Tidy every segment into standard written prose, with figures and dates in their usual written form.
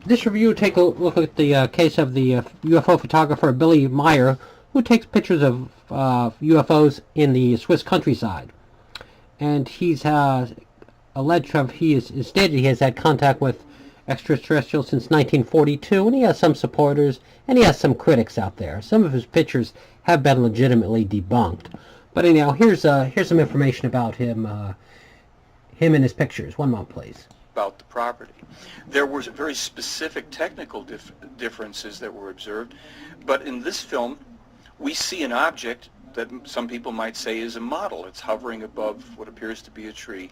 This review take a look at the case of the UFO photographer Billy Meyer, who takes pictures of UFOs in the Swiss countryside. And he's alleged to have, he is stated he has had contact with extraterrestrials since 1942, and he has some supporters, and he has some critics out there. Some of his pictures have been legitimately debunked. But anyhow, here's some information about him and his pictures. One moment, please. About the property. There were very specific technical differences that were observed, but in this film we see an object that some people might say is a model. It's hovering above what appears to be a tree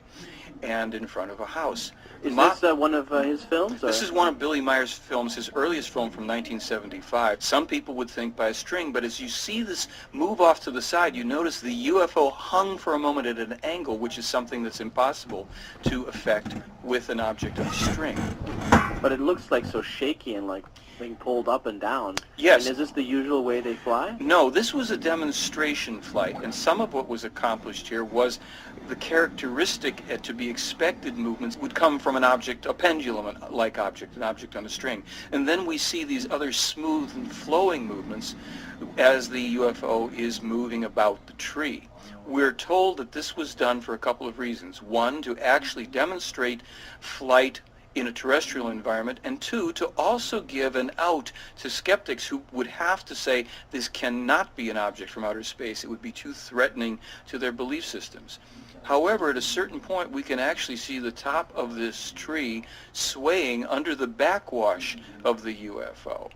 and in front of a house. Is this one of his films? This is one of Billy Meyer's films, his earliest film from 1975. Some people would think by a string, but as you see this move off to the side, you notice the UFO hung for a moment at an angle, which is something that's impossible to effect with an object on a string. But it looks like so shaky and like being pulled up and down. Yes. And is this the usual way they fly? No, this was a demonstration flight, and some of what was accomplished here was the characteristic to be expected movements would come from an object, a pendulum-like object, an object on a string. And then we see these other smooth and flowing movements as the UFO is moving about the tree. We're told that this was done for a couple of reasons. One, to actually demonstrate flight in a terrestrial environment, and two, to also give an out to skeptics who would have to say this cannot be an object from outer space. It would be too threatening to their belief systems. However, at a certain point, we can actually see the top of this tree swaying under the backwash of the UFO.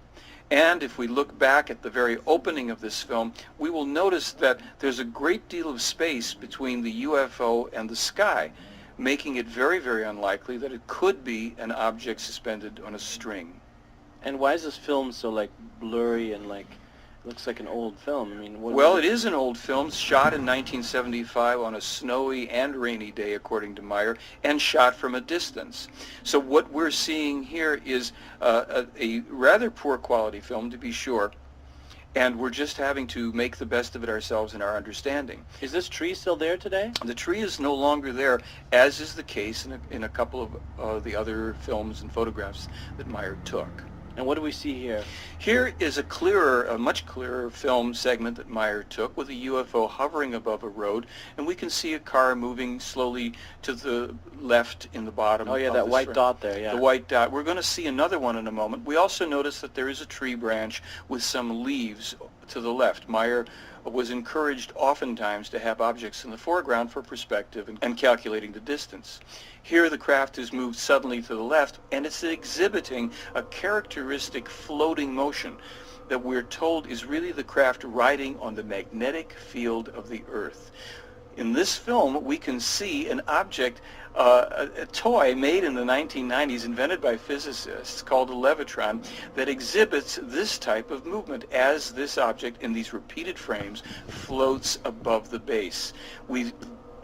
And if we look back at the very opening of this film, we will notice that there's a great deal of space between the UFO and the sky, making it very, very unlikely that it could be an object suspended on a string. And why is this film so like blurry and like looks like an old film? I mean, well, it is an old film, shot in 1975 on a snowy and rainy day, according to Meyer, and shot from a distance. So what we're seeing here is a rather poor quality film, to be sure, and we're just having to make the best of it ourselves in our understanding. Is this tree still there today? The tree is no longer there, as is the case in a couple of the other films and photographs that Meyer took. And what do we see here? Here is a much clearer film segment that Meyer took with a UFO hovering above a road, and we can see a car moving slowly to the left in the bottom. Oh yeah, that white dot there, yeah. The white dot. We're going to see another one in a moment. We also notice that there is a tree branch with some leaves to the left. Meyer was encouraged oftentimes to have objects in the foreground for perspective and calculating the distance. Here the craft is moved suddenly to the left, and it's exhibiting a characteristic floating motion that we're told is really the craft riding on the magnetic field of the Earth. In this film, we can see an object, a toy made in the 1990s, invented by physicists, called a levitron, that exhibits this type of movement as this object, in these repeated frames, floats above the base.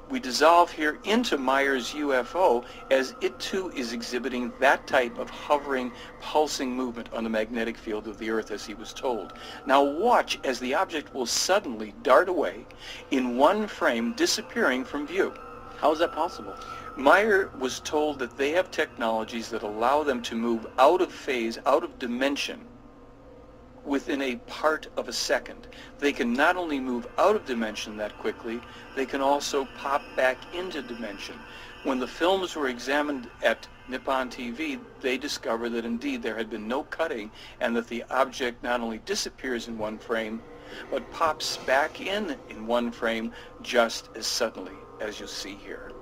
We dissolve here into Meyer's UFO as it too is exhibiting that type of hovering, pulsing movement on the magnetic field of the Earth as he was told. Now watch as the object will suddenly dart away in one frame, disappearing from view. How is that possible? Meyer was told that they have technologies that allow them to move out of phase, out of dimension, within a part of a second. They can not only move out of dimension that quickly, they can also pop back into dimension. When the films were examined at Nippon TV, they discovered that indeed there had been no cutting, and that the object not only disappears in one frame, but pops back in one frame just as suddenly as you see here.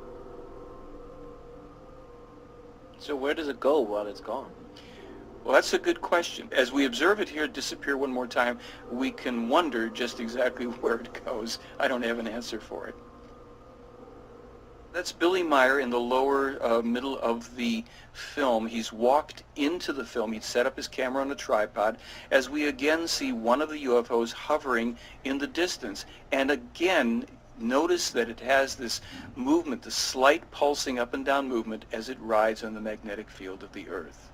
So where does it go while it's gone? Well, that's a good question. As we observe it here disappear one more time, we can wonder just exactly where it goes. I don't have an answer for it. That's Billy Meyer in the lower middle of the film. He's walked into the film. He'd set up his camera on a tripod as we again see one of the UFOs hovering in the distance. And again, notice that it has this movement, this slight pulsing up and down movement as it rides on the magnetic field of the Earth.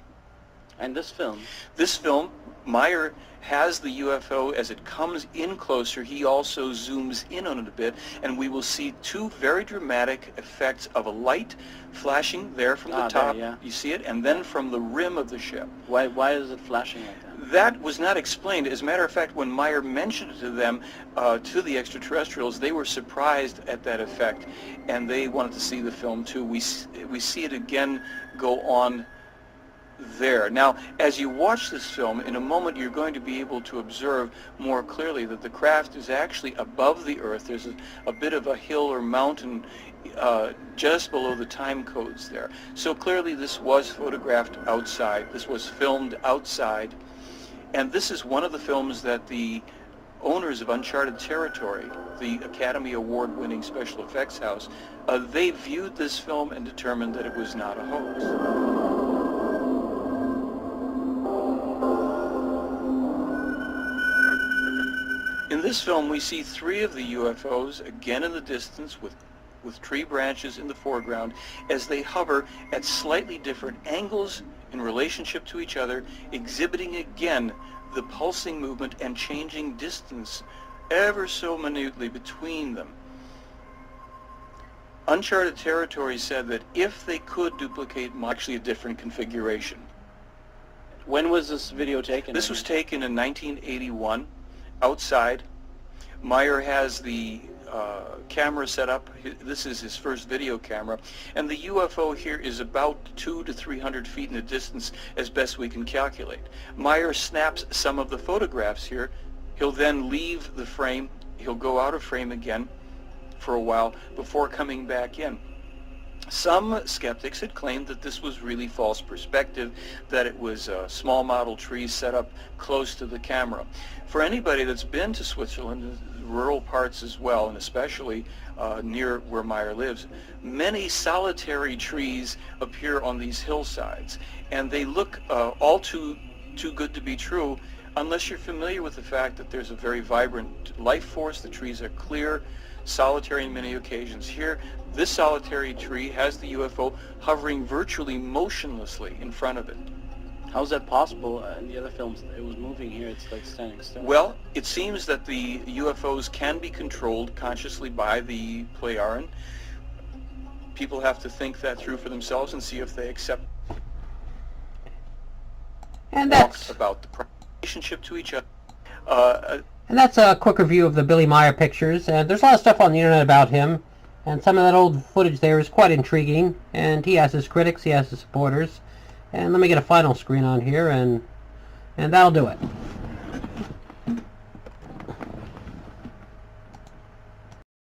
And this film? This film, Meyer has the UFO as it comes in closer. He also zooms in on it a bit, and we will see two very dramatic effects of a light flashing there from the top. There, yeah. You see it? And then from the rim of the ship. Why is it flashing like that? That was not explained. As a matter of fact, when Meyer mentioned it to them, to the extraterrestrials, they were surprised at that effect, and they wanted to see the film too. We see it again go on there. Now, as you watch this film, in a moment you're going to be able to observe more clearly that the craft is actually above the Earth. There's a bit of a hill or mountain just below the time codes there. So clearly this was photographed outside. This was filmed outside. And this is one of the films that the owners of Uncharted Territory, the Academy Award-winning special effects house, they viewed this film and determined that it was not a hoax. In this film, we see three of the UFOs, again in the distance, with tree branches in the foreground, as they hover at slightly different angles in relationship to each other, exhibiting again the pulsing movement and changing distance ever so minutely between them. Uncharted Territory said that if they could duplicate actually a different configuration. When was this video taken? This was taken in 1981, outside. Meyer has the camera set up. This is his first video camera, and the UFO here is about 200 to 300 feet in the distance as best we can calculate. Meyer snaps some of the photographs here. He'll then leave the frame. He'll go out of frame again for a while before coming back in. Some skeptics had claimed that this was really false perspective, that it was small model trees set up close to the camera. For anybody that's been to Switzerland, rural parts as well, and especially near where Meyer lives, many solitary trees appear on these hillsides, and they look all too good to be true unless you're familiar with the fact that there's a very vibrant life force. The trees are clear, solitary on many occasions. Here, this solitary tree has the UFO hovering virtually motionlessly in front of it. How is that possible? In the other films, it was moving. Here, it's like standing still. Well, it seems that the UFOs can be controlled consciously by the Pateeon. People have to think that through for themselves and see if they accept. And that's about the relationship to each other. And that's a quick review of the Billy Meyer pictures. And there's a lot of stuff on the internet about him, and some of that old footage there is quite intriguing. And he has his critics, he has his supporters. And let me get a final screen on here, and that'll do it.